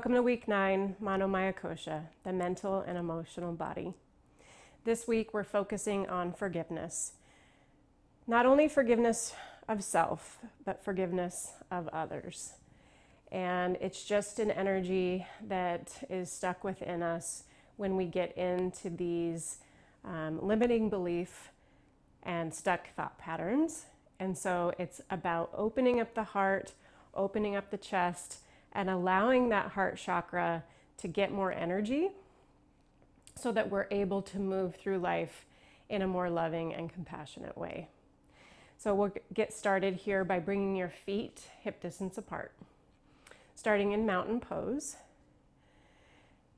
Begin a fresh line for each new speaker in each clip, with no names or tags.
Welcome to week 9, Manomaya Kosha, the mental and emotional body. This week we're focusing on forgiveness. Not only forgiveness of self, but forgiveness of others. And it's just an energy that is stuck within us when we get into these limiting belief and stuck thought patterns. And so it's about opening up the heart, opening up the chest, and allowing that heart chakra to get more energy so that we're able to move through life in a more loving and compassionate way. So we'll get started here by bringing your feet hip distance apart. Starting in mountain pose.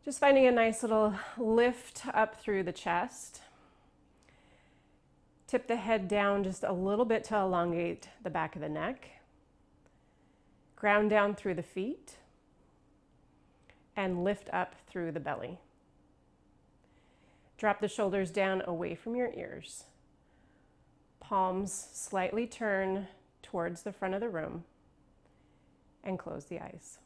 Just finding a nice little lift up through the chest. Tip the head down just a little bit to elongate the back of the neck. Ground down through the feet and lift up through the belly. Drop the shoulders down away from your ears. Palms slightly turn towards the front of the room and close the eyes.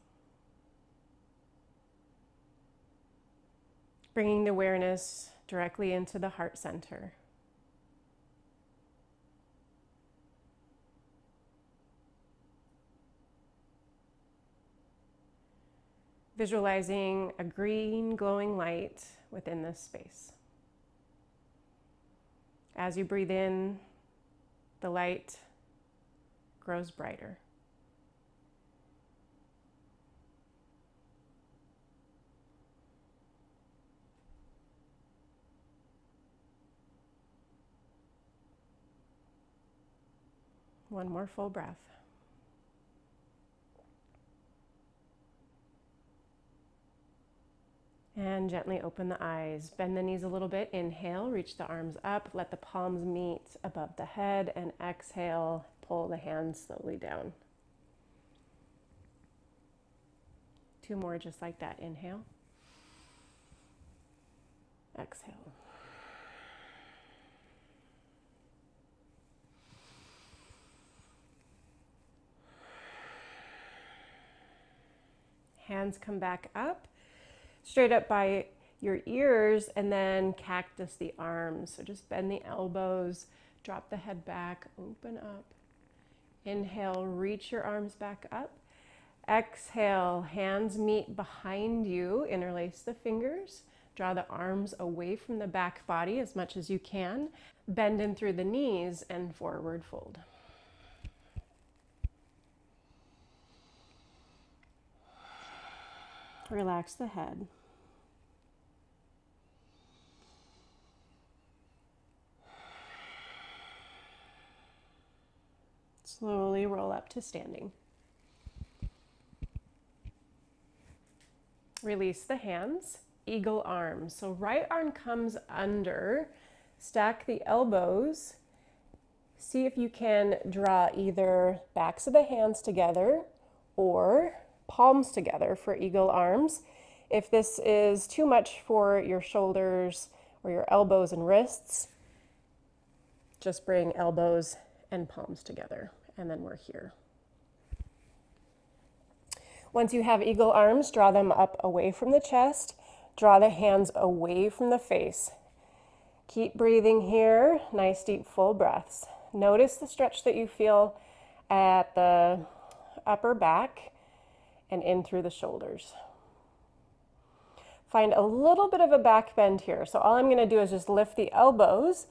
Bringing the awareness directly into the heart center. Visualizing a green glowing light within this space. As you breathe in, the light grows brighter. One more full breath. And gently open the eyes. Bend the knees a little bit. Inhale, reach the arms up. Let the palms meet above the head. And exhale, pull the hands slowly down. 2 more just like that. Inhale. Exhale. Hands come back up. Straight up by your ears, and then cactus the arms. So just bend the elbows, drop the head back, open up. Inhale, reach your arms back up. Exhale, hands meet behind you, interlace the fingers. Draw the arms away from the back body as much as you can. Bend in through the knees and forward fold. Relax the head. Slowly roll up to standing. Release the hands, eagle arms. So right arm comes under, stack the elbows. See if you can draw either backs of the hands together or palms together for eagle arms. If this is too much for your shoulders or your elbows and wrists, just bring elbows and palms together, and then we're here. Once you have eagle arms, draw them up away from the chest. Draw the hands away from the face. Keep breathing here. Nice deep full breaths. Notice the stretch that you feel at the upper back and in through the shoulders. Find a little bit of a back bend here. So all I'm going to do is just lift the elbows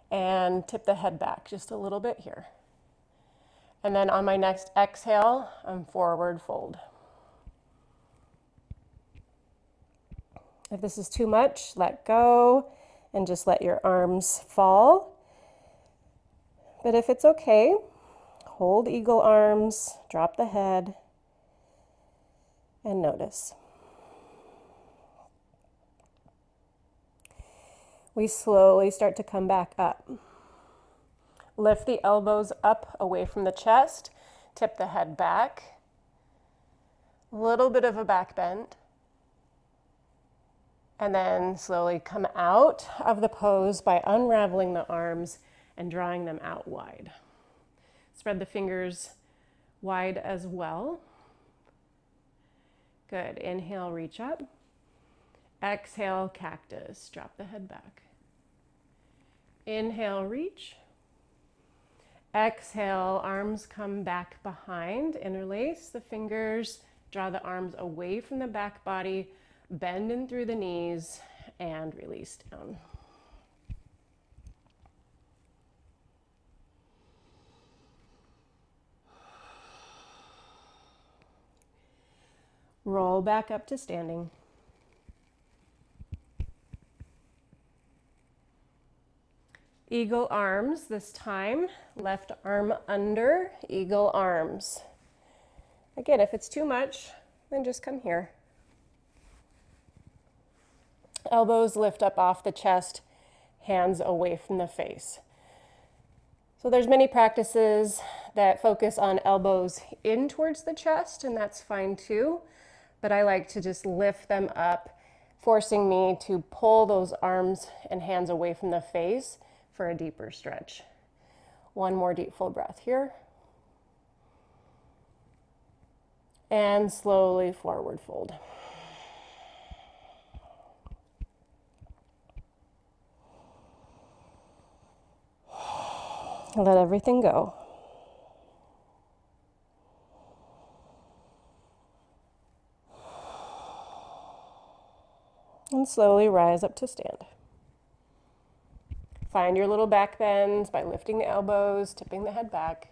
and tip the head back just a little bit here. And then on my next exhale, I'm forward fold. If this is too much, let go and just let your arms fall. But if it's okay, hold eagle arms, drop the head, and notice. We slowly start to come back up. Lift the elbows up away from the chest, tip the head back. A little bit of a back bend. And then slowly come out of the pose by unraveling the arms and drawing them out wide. Spread the fingers wide as well. Good. Inhale, reach up. Exhale, cactus. Drop the head back. Inhale, reach. Exhale, arms come back behind. Interlace the fingers. Draw the arms away from the back body. Bend in through the knees and release down. Roll back up to standing. Eagle arms this time. Left arm under, eagle arms. Again, if it's too much, then just come here. Elbows lift up off the chest, hands away from the face. So there's many practices that focus on elbows in towards the chest, and that's fine too. But I like to just lift them up, forcing me to pull those arms and hands away from the face for a deeper stretch. One more deep full breath here. And slowly forward fold. Let everything go. And slowly rise up to stand. Find your little back bends by lifting the elbows, tipping the head back.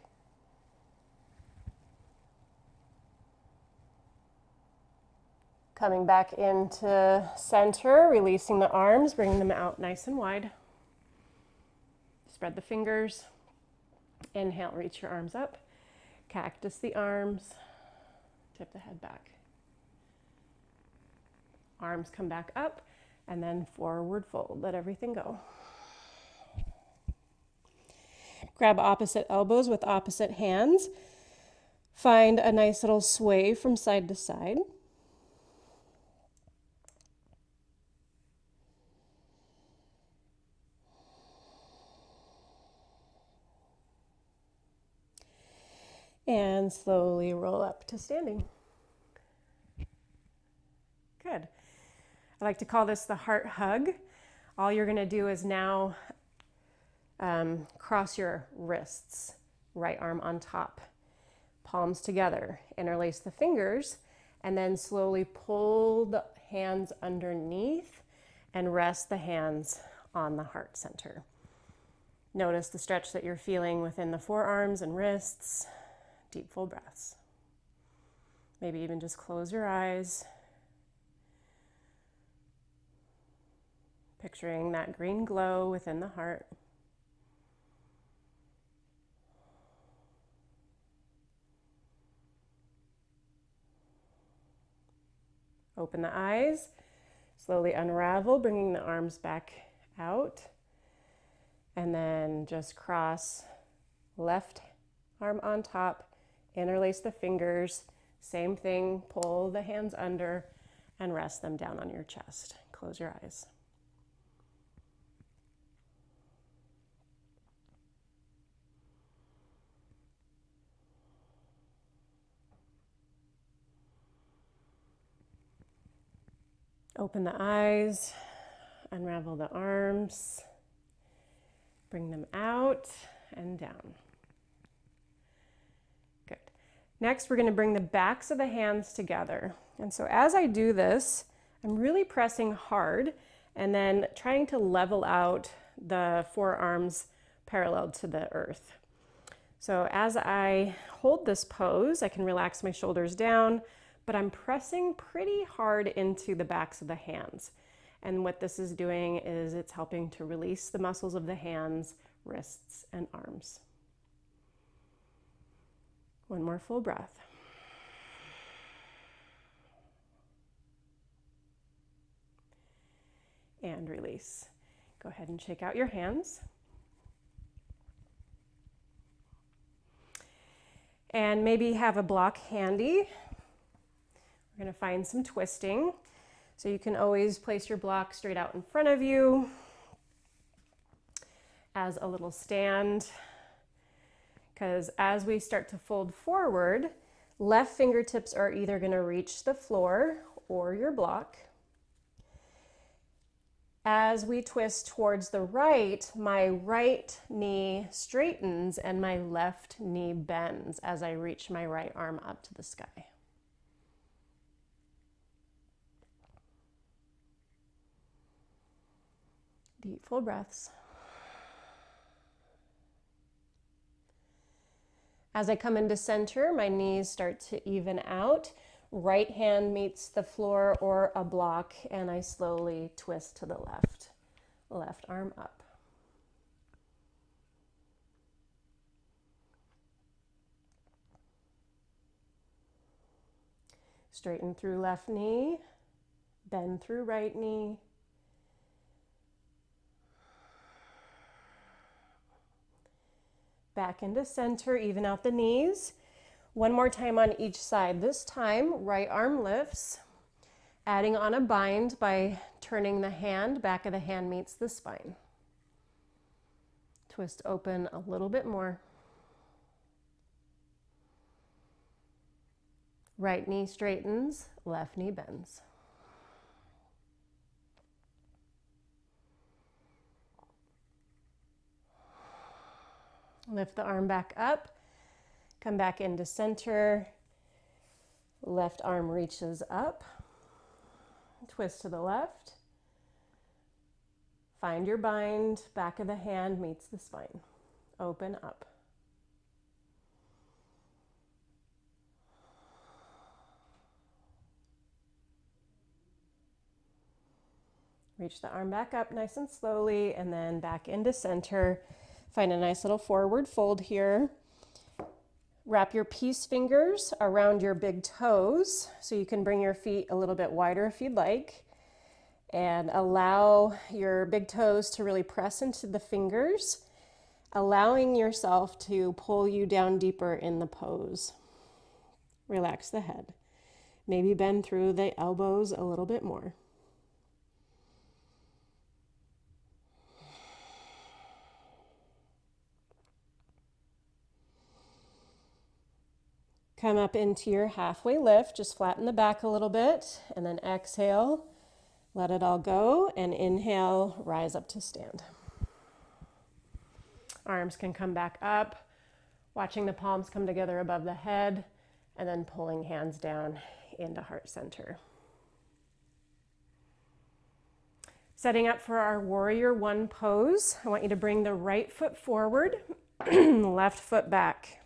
Coming back into center, releasing the arms, bringing them out nice and wide. Spread the fingers. Inhale, reach your arms up. Cactus the arms. Tip the head back. Arms come back up, and then forward fold. Let everything go. Grab opposite elbows with opposite hands. Find a nice little sway from side to side. And slowly roll up to standing. Good. I like to call this the heart hug. All you're going to do is now cross your wrists, right arm on top, palms together, interlace the fingers, and then slowly pull the hands underneath and rest the hands on the heart center. Notice the stretch that you're feeling within the forearms and wrists. Deep full breaths. Maybe even just close your eyes. Picturing that green glow within the heart. Open the eyes, slowly unravel, bringing the arms back out. And then just cross left arm on top, interlace the fingers. Same thing, pull the hands under and rest them down on your chest. Close your eyes. Open the eyes, unravel the arms, bring them out and down. Good. Next, we're going to bring the backs of the hands together. And so as I do this, I'm really pressing hard and then trying to level out the forearms parallel to the earth. So as I hold this pose, I can relax my shoulders down, but I'm pressing pretty hard into the backs of the hands. And what this is doing is it's helping to release the muscles of the hands, wrists, and arms. One more full breath. And release. Go ahead and shake out your hands. And maybe have a block handy. We're going to find some twisting. So you can always place your block straight out in front of you as a little stand. Because as we start to fold forward, Left fingertips are either going to reach the floor or your block. As we twist towards the right, my right knee straightens and my left knee bends as I reach my right arm up to the sky. Deep, full breaths. As I come into center, my knees start to even out. Right hand meets the floor or a block, and I slowly twist to the left. Left arm up. Straighten through left knee, bend through right knee. Back into center, even out the knees. One more time on each side. This time, right arm lifts, adding on a bind by turning the hand, back of the hand meets the spine. Twist open a little bit more. Right knee straightens, left knee bends. Lift the arm back up, come back into center. Left arm reaches up, twist to the left. Find your bind, back of the hand meets the spine. Open up. Reach the arm back up nice and slowly and then back into center. Find a nice little forward fold here. Wrap your peace fingers around your big toes so you can bring your feet a little bit wider if you'd like. And allow your big toes to really press into the fingers, allowing yourself to pull you down deeper in the pose. Relax the head. Maybe bend through the elbows a little bit more. Come up into your halfway lift, just flatten the back a little bit, and then exhale, let it all go, and inhale, rise up to stand. Arms can come back up, watching the palms come together above the head, and then pulling hands down into heart center. Setting up for our warrior one pose, I want you to bring the right foot forward, left foot back.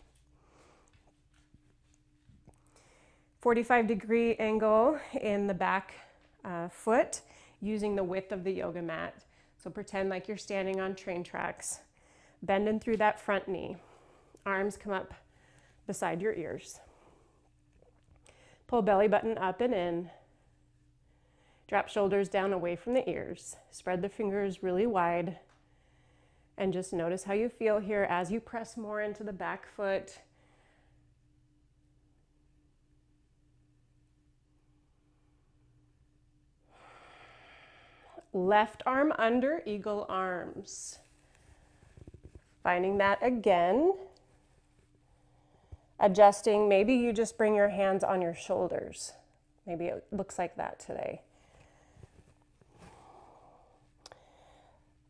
45-degree angle in the back foot using the width of the yoga mat. So pretend like you're standing on train tracks. Bending through that front knee. Arms come up beside your ears. Pull belly button up and in. Drop shoulders down away from the ears. Spread the fingers really wide. And just notice how you feel here as you press more into the back foot. Left arm under, eagle arms. Finding that again. Adjusting, maybe you just bring your hands on your shoulders. Maybe it looks like that today.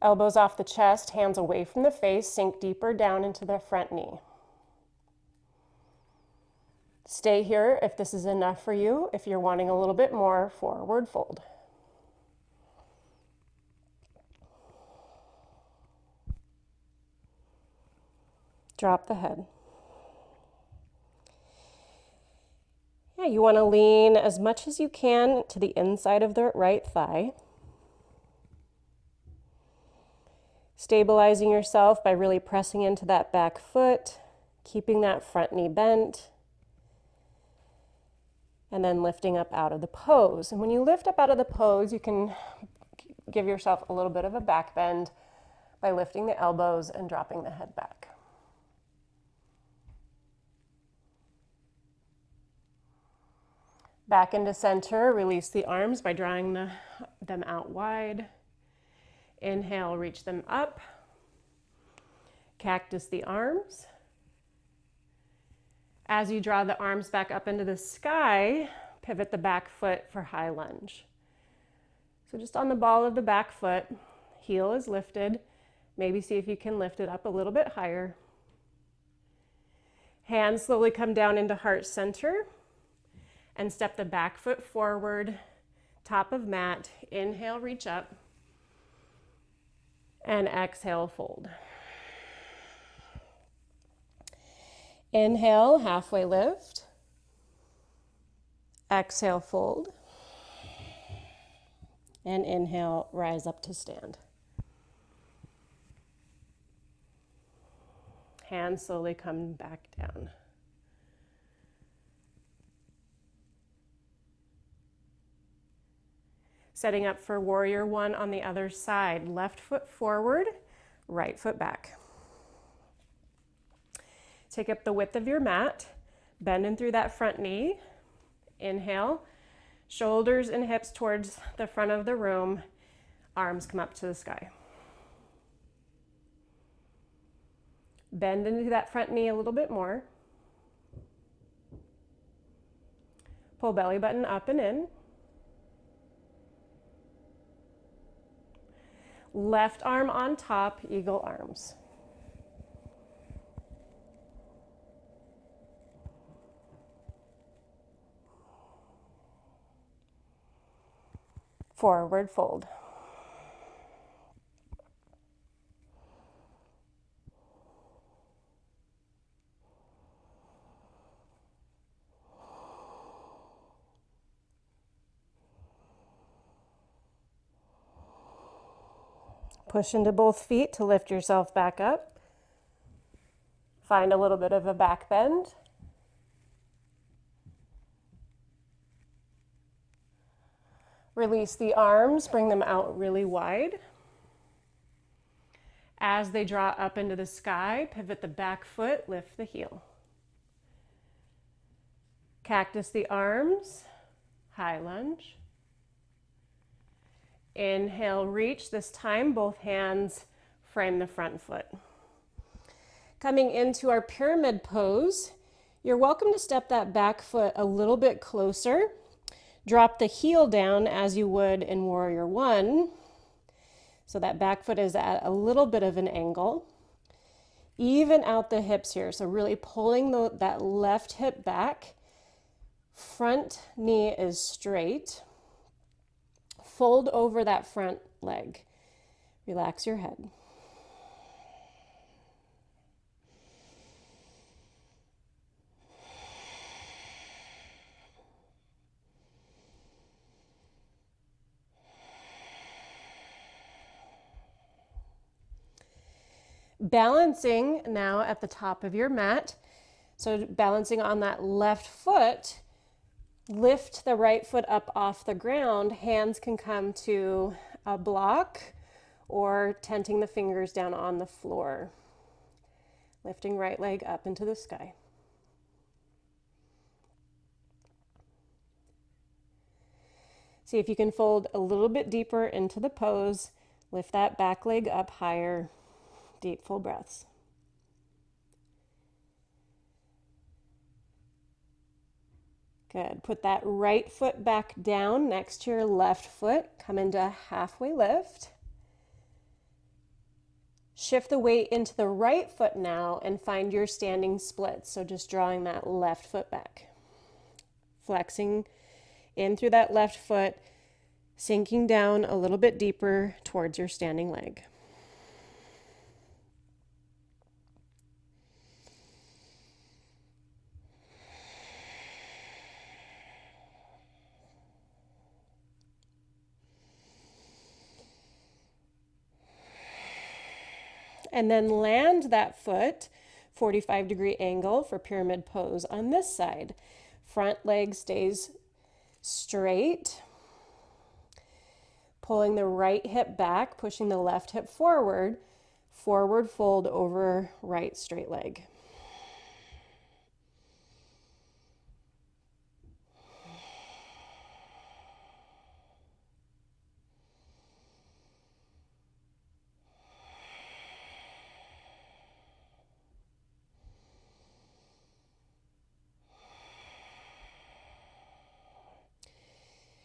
Elbows off the chest, hands away from the face, sink deeper down into the front knee. Stay here if this is enough for you. If you're wanting a little bit more, forward fold. Drop the head. Yeah, you want to lean as much as you can to the inside of the right thigh. Stabilizing yourself by really pressing into that back foot, keeping that front knee bent, and then lifting up out of the pose. And when you lift up out of the pose, you can give yourself a little bit of a back bend by lifting the elbows and dropping the head back. Back into center, release the arms by drawing them out wide. Inhale, reach them up. Cactus the arms. As you draw the arms back up into the sky, pivot the back foot for high lunge. So just on the ball of the back foot, heel is lifted. Maybe see if you can lift it up a little bit higher. Hands slowly come down into heart center and step the back foot forward, top of mat. Inhale, reach up, and exhale, fold. Inhale, halfway lift. Exhale, fold. And inhale, rise up to stand. Hands slowly come back down. Setting up for warrior one on the other side. Left foot forward, right foot back. Take up the width of your mat, bending through that front knee. Inhale, shoulders and hips towards the front of the room, arms come up to the sky. Bend into that front knee a little bit more. Pull belly button up and in. Left arm on top, eagle arms. Forward fold. Push into both feet to lift yourself back up. Find a little bit of a back bend. Release the arms, bring them out really wide. As they draw up into the sky, pivot the back foot, lift the heel. Cactus the arms, high lunge. Inhale, reach. This time, both hands frame the front foot. Coming into our pyramid pose, you're welcome to step that back foot a little bit closer. Drop the heel down as you would in warrior one. So that back foot is at a little bit of an angle. Even out the hips here. So really pulling that left hip back. Front knee is straight. Fold over that front leg. Relax your head. Balancing now at the top of your mat. So balancing on that left foot, lift the right foot up off the ground. Hands can come to a block or tenting the fingers down on the floor. Lifting right leg up into the sky. See if you can fold a little bit deeper into the pose. Lift that back leg up higher. Deep, full breaths. Good. Put that right foot back down next to your left foot. Come into a halfway lift. Shift the weight into the right foot now and find your standing split. So just drawing that left foot back. Flexing in through that left foot, sinking down a little bit deeper towards your standing leg. And then land that foot, 45-degree angle for pyramid pose on this side. Front leg stays straight. Pulling the right hip back, pushing the left hip forward. Forward fold over right straight leg.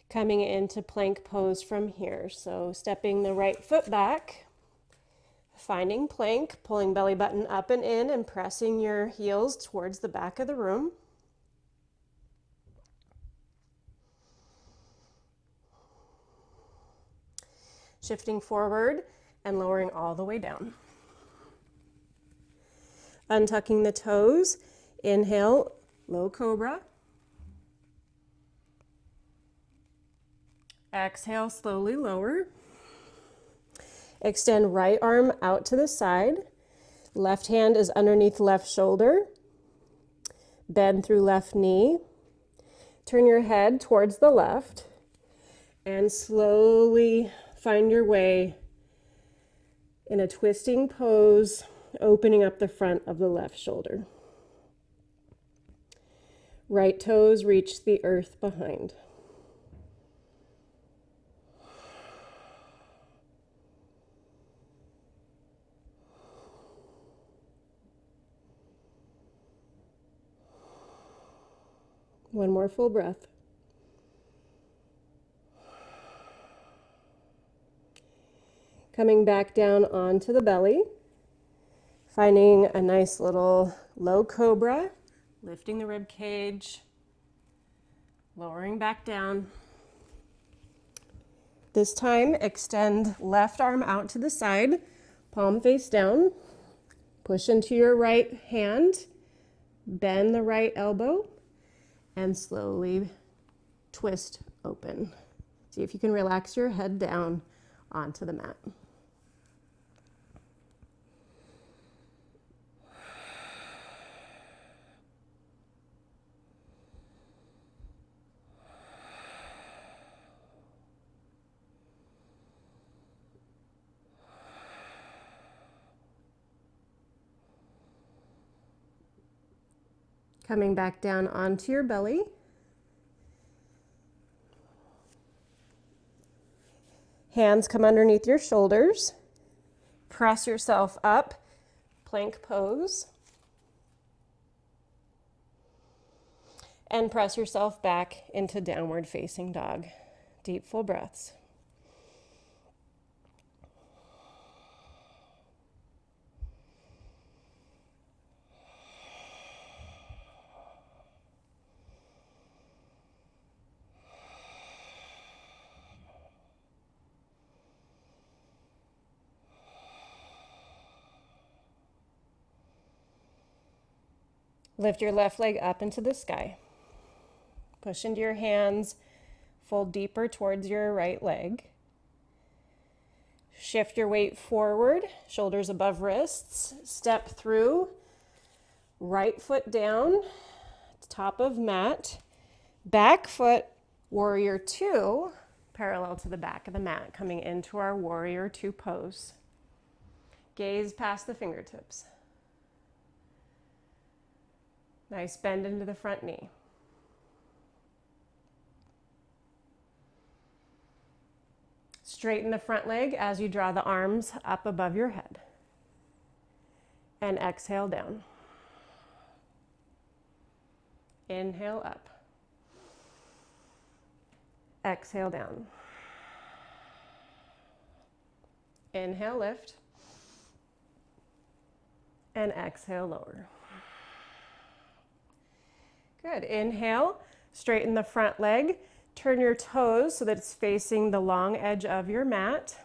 Coming into plank pose from here. So stepping the right foot back, finding plank, pulling belly button up and in and pressing your heels towards the back of the room. Shifting forward and lowering all the way down. Untucking the toes, inhale, low cobra. Exhale, slowly lower. Extend right arm out to the side. Left hand is underneath left shoulder. Bend through left knee. Turn your head towards the left and slowly find your way in a twisting pose, opening up the front of the left shoulder. Right toes reach the earth behind. One more full breath. Coming back down onto the belly, finding a nice little low cobra, lifting the rib cage, lowering back down. This time, extend left arm out to the side, palm face down. Push into your right hand, bend the right elbow, and slowly twist open. See if you can relax your head down onto the mat. Coming back down onto your belly. Hands come underneath your shoulders. Press yourself up, plank pose. And press yourself back into downward facing dog. Deep full breaths. Lift your left leg up into the sky. Push into your hands, fold deeper towards your right leg. Shift your weight forward, shoulders above wrists. Step through, right foot down, top of mat. Back foot, warrior two, parallel to the back of the mat, coming into our warrior two pose. Gaze past the fingertips. Nice bend into the front knee. Straighten the front leg as you draw the arms up above your head. And exhale down. Inhale up. Exhale down. Inhale, lift. And exhale, lower. Good. Inhale, straighten the front leg. Turn your toes so that it's facing the long edge of your mat.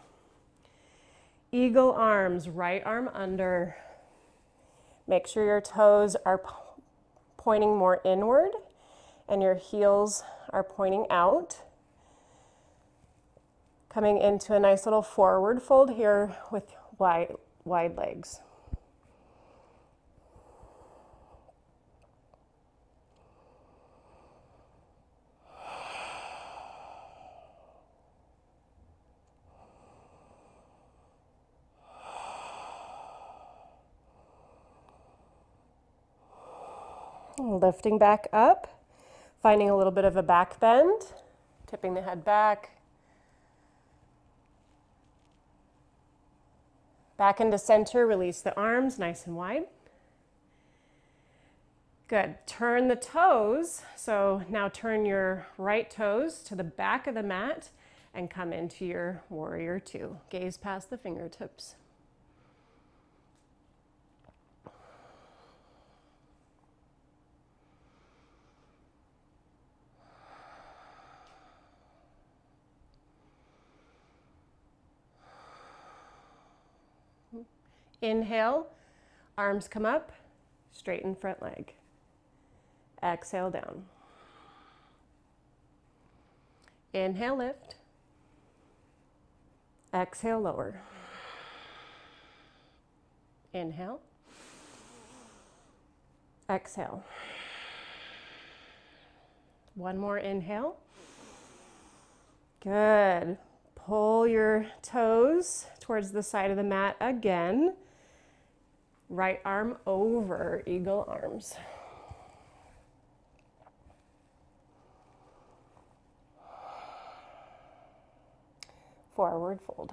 Eagle arms, right arm under. Make sure your toes are pointing more inward and your heels are pointing out. Coming into a nice little forward fold here with wide legs. Lifting back up, finding a little bit of a back bend, tipping the head back. Back into center, release the arms nice and wide. Good. Turn the toes. So now turn your right toes to the back of the mat and come into your warrior two. Gaze past the fingertips. Inhale, arms come up, straighten front leg. Exhale down. Inhale, lift. Exhale, lower. Inhale. Exhale. One more inhale. Good. Pull your toes towards the side of the mat again. Right arm over eagle arms. Forward fold.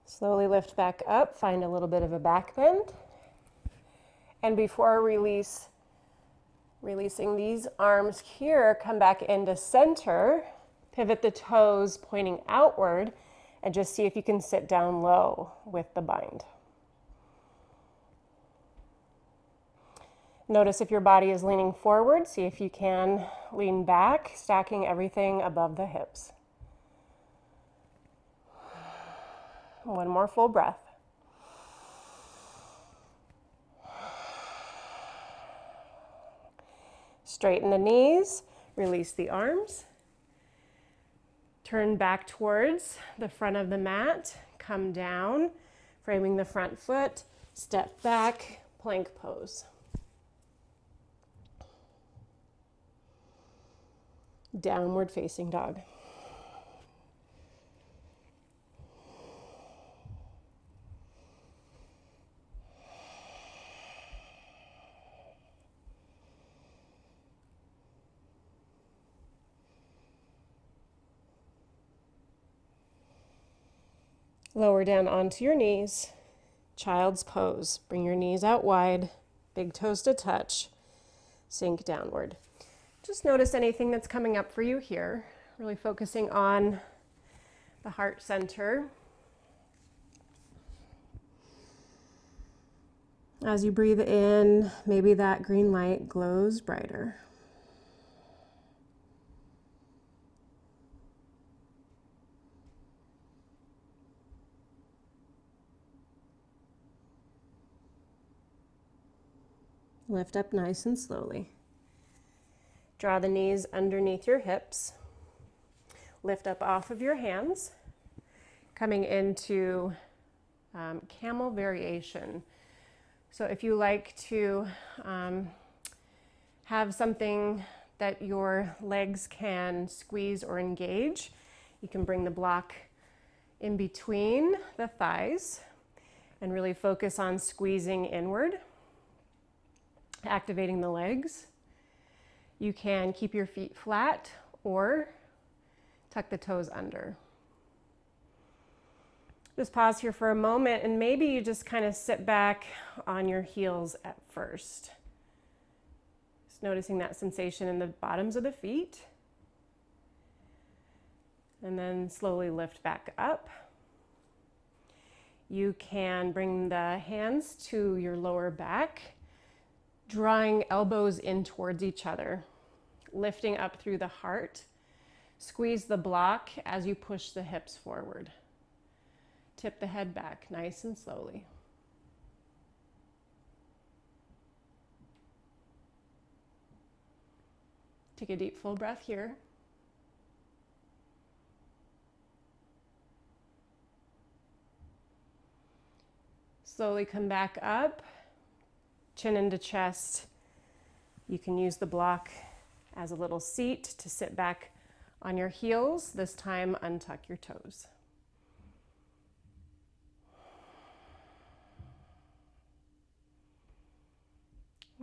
Slowly lift back up, find a little bit of a back bend. And before releasing these arms here, come back into center, pivot the toes pointing outward, and just see if you can sit down low with the bind. Notice if your body is leaning forward, see if you can lean back, stacking everything above the hips. One more full breath. Straighten the knees, release the arms. Turn back towards the front of the mat, come down, framing the front foot, step back, plank pose. Downward facing dog. Lower down onto your knees, child's pose. Bring your knees out wide, big toes to touch, sink downward. Just notice anything that's coming up for you here, really focusing on the heart center. As you breathe in, maybe that green light glows brighter. Lift up nice and slowly. Draw the knees underneath your hips. Lift up off of your hands, coming into camel variation. So if you like to have something that your legs can squeeze or engage, you can bring the block in between the thighs and really focus on squeezing inward, activating the legs. You can keep your feet flat or tuck the toes under. Just pause here for a moment and maybe you just kind of sit back on your heels at first. Just noticing that sensation in the bottoms of the feet. And then slowly lift back up. You can bring the hands to your lower back, drawing elbows in towards each other, lifting up through the heart. Squeeze the block as you push the hips forward. Tip the head back nice and slowly. Take a deep full breath here. Slowly come back up, chin into chest. You can use the block as a little seat to sit back on your heels. This time, untuck your toes.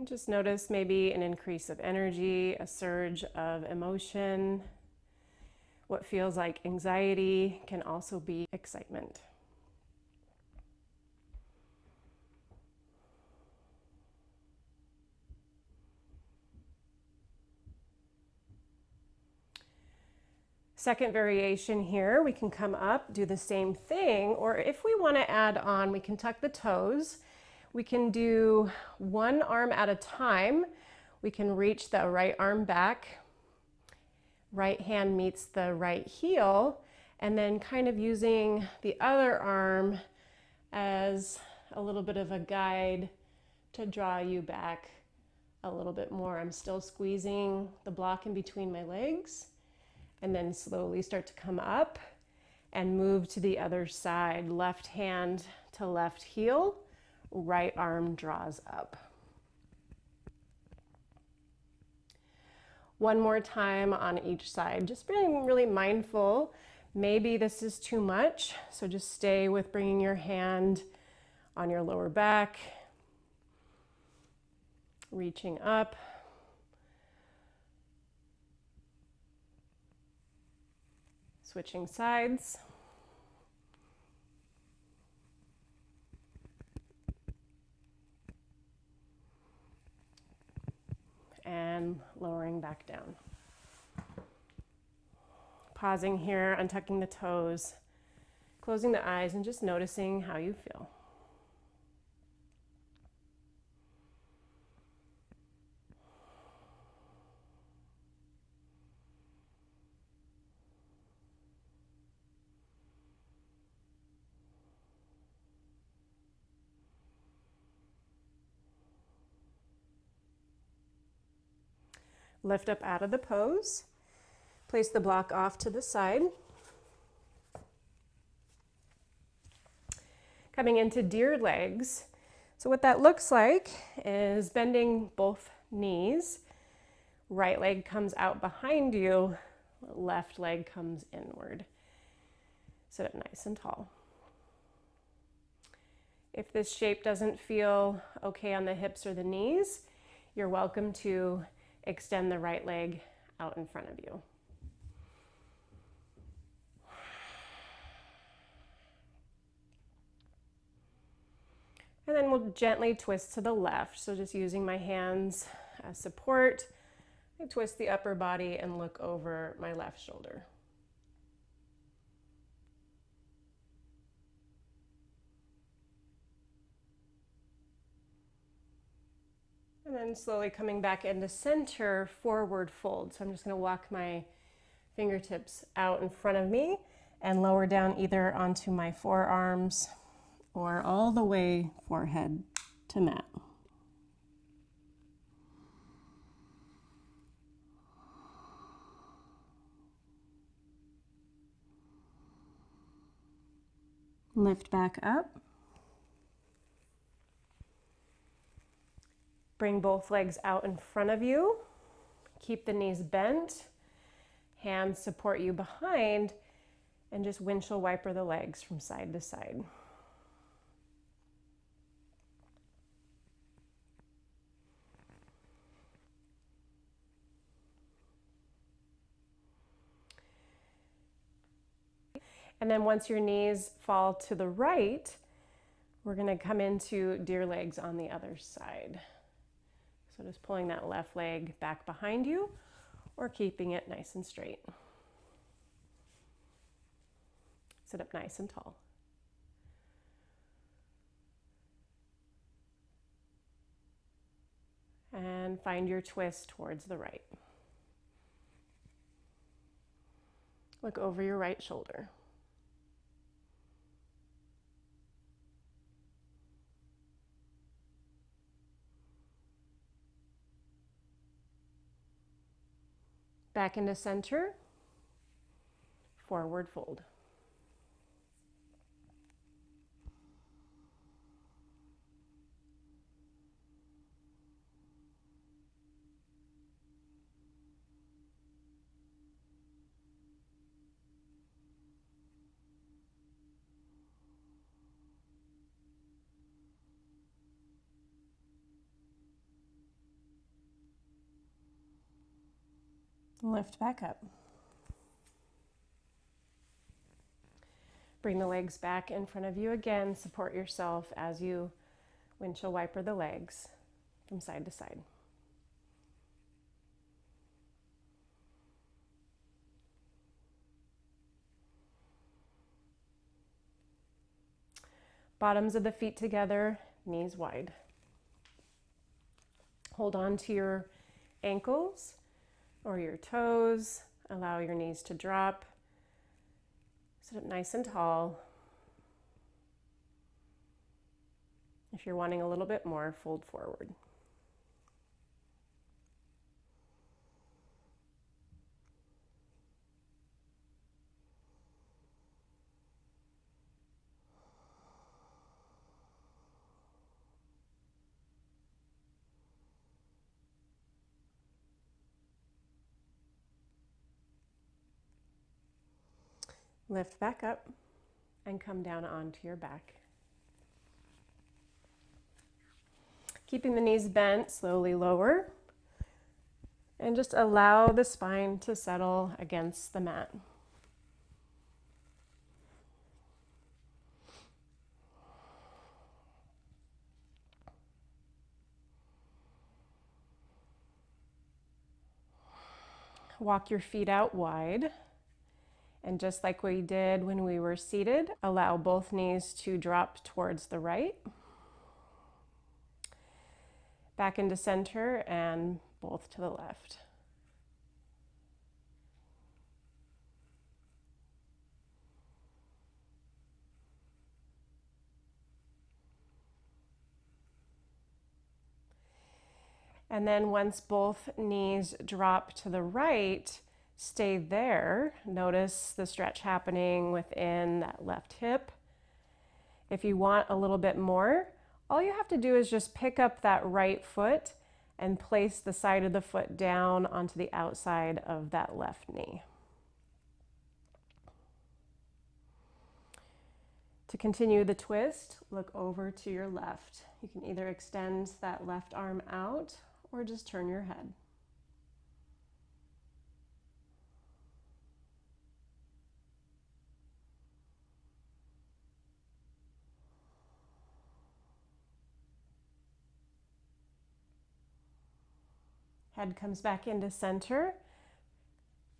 Just notice maybe an increase of energy, a surge of emotion. What feels like anxiety can also be excitement. Second variation here, we can come up, do the same thing, or if we want to add on, we can tuck the toes. We can do one arm at a time. We can reach the right arm back. Right hand meets the right heel, and then kind of using the other arm as a little bit of a guide to draw you back a little bit more. I'm still squeezing the block in between my legs, and then slowly start to come up and move to the other side. Left hand to left heel, right arm draws up. One more time on each side, just being really mindful. Maybe this is too much, so just stay with bringing your hand on your lower back, reaching up. Switching sides. And lowering back down. Pausing here, untucking the toes, closing the eyes, and just noticing how you feel. Lift up out of the pose. Place the block off to the side. Coming into deer legs. So what that looks like is bending both knees. Right leg comes out behind you. Left leg comes inward. Sit up nice and tall. If this shape doesn't feel okay on the hips or the knees, you're welcome to extend the right leg out in front of you. And then we'll gently twist to the left. So just using my hands as support, I twist the upper body and look over my left shoulder. And then slowly coming back into center, forward fold. So I'm just going to walk my fingertips out in front of me and lower down either onto my forearms or all the way forehead to mat. Lift back up. Bring both legs out in front of you. Keep the knees bent. Hands support you behind, and just windshield wiper the legs from side to side. And then once your knees fall to the right, we're going to come into deer legs on the other side. So just pulling that left leg back behind you or keeping it nice and straight. Sit up nice and tall. And find your twist towards the right. Look over your right shoulder. Back into center, forward fold. Lift back up. Bring the legs back in front of you again. Support yourself as you windshield wiper the legs from side to side. Bottoms of the feet together, knees wide. Hold on to your ankles or your toes. Allow your knees to drop. Sit up nice and tall. If you're wanting a little bit more, fold forward. Lift back up and come down onto your back. Keeping the knees bent, slowly lower. And just allow the spine to settle against the mat. Walk your feet out wide. And just like we did when we were seated, allow both knees to drop towards the right. Back into center and both to the left. And then once both knees drop to the right, stay there. Notice the stretch happening within that left hip. If you want a little bit more, all you have to do is just pick up that right foot and place the side of the foot down onto the outside of that left knee. To continue the twist, look over to your left. You can either extend that left arm out or just turn your head. Head comes back into center.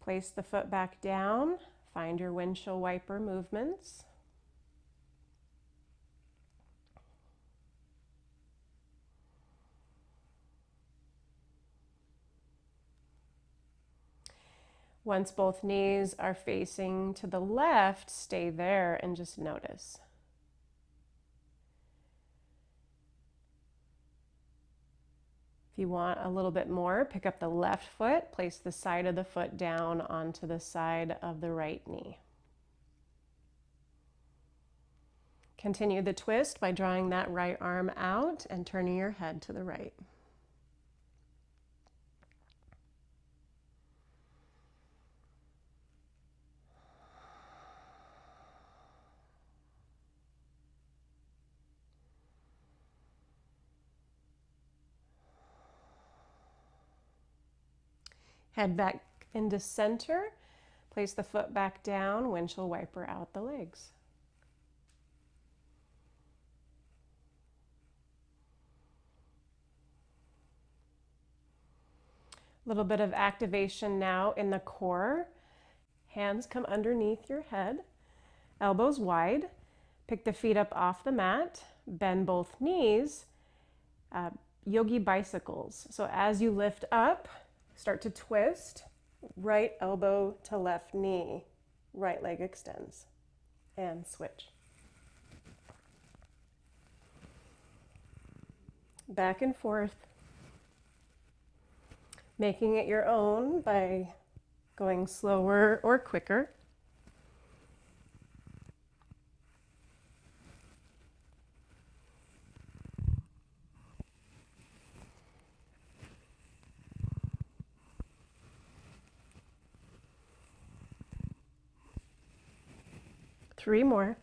Place the foot back down. Find your windshield wiper movements. Once both knees are facing to the left, stay there and just notice. If you want a little bit more, pick up the left foot, place the side of the foot down onto the side of the right knee. Continue the twist by drawing that right arm out and turning your head to the right. Head back into center. Place the foot back down, windshield wiper out the legs. A little bit of activation now in the core. Hands come underneath your head, elbows wide. Pick the feet up off the mat, bend both knees, yogi bicycles. So as you lift up, start to twist, right elbow to left knee, right leg extends, and switch. Back and forth, making it your own by going slower or quicker. Three more.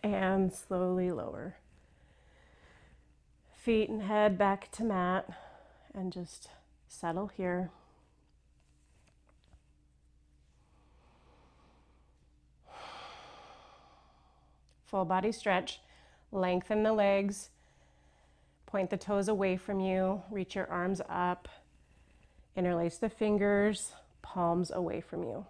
And and slowly lower. Feet and head back to mat and just settle here. Full body stretch. Lengthen the legs. Point the toes away from you. Reach your arms up. Interlace the fingers. Palms away from you.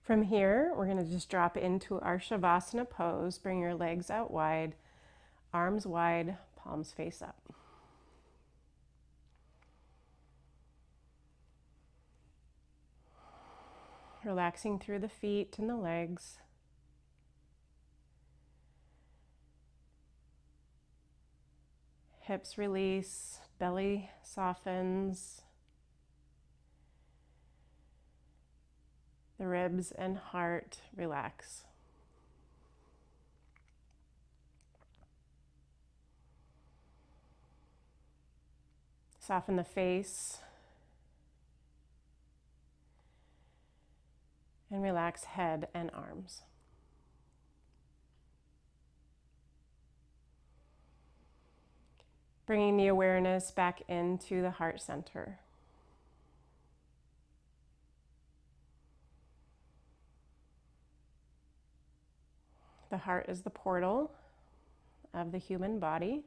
From here, we're going to just drop into our Shavasana pose. Bring your legs out wide, arms wide, palms face up. Relaxing through the feet and the legs. Hips release, belly softens. The ribs and heart relax. Soften the face. And relax head and arms. Bringing the awareness back into the heart center. The heart is the portal of the human body.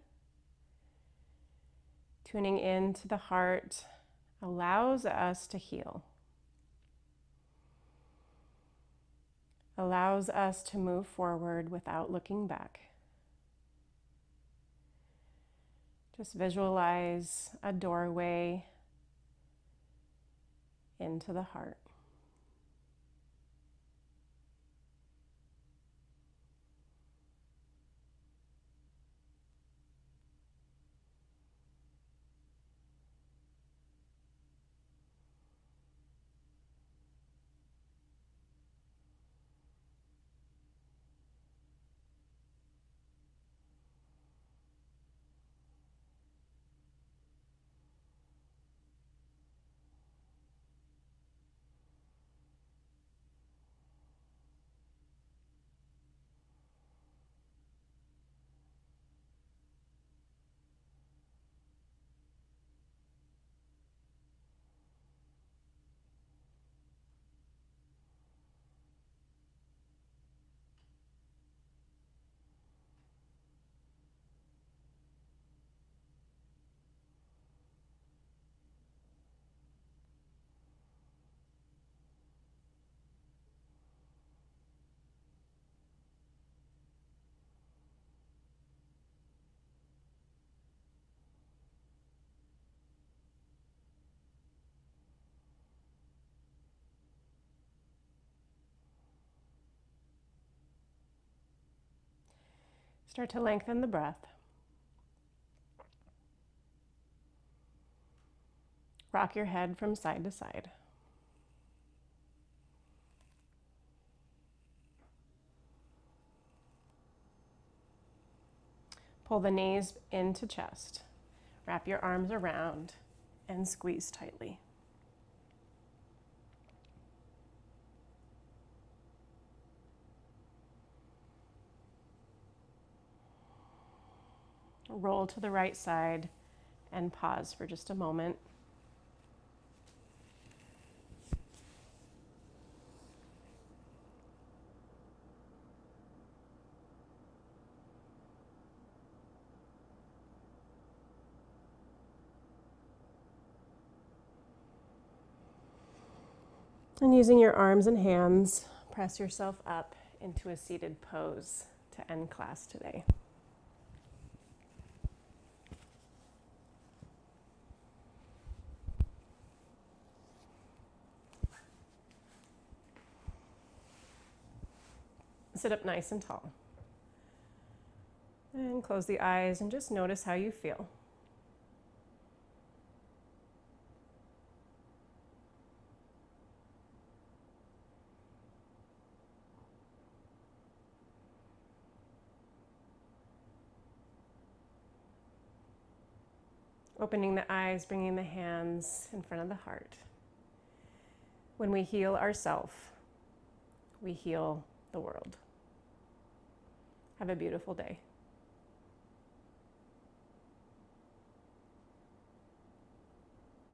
Tuning into the heart allows us to heal. Allows us to move forward without looking back. Just visualize a doorway into the heart. Start to lengthen the breath. Rock your head from side to side. Pull the knees into chest. Wrap your arms around and squeeze tightly. Roll to the right side and pause for just a moment. And using your arms and hands, press yourself up into a seated pose to end class today. Sit up nice and tall. And close the eyes and just notice how you feel. Opening the eyes, bringing the hands in front of the heart. When we heal ourselves, we heal the world. Have a beautiful day.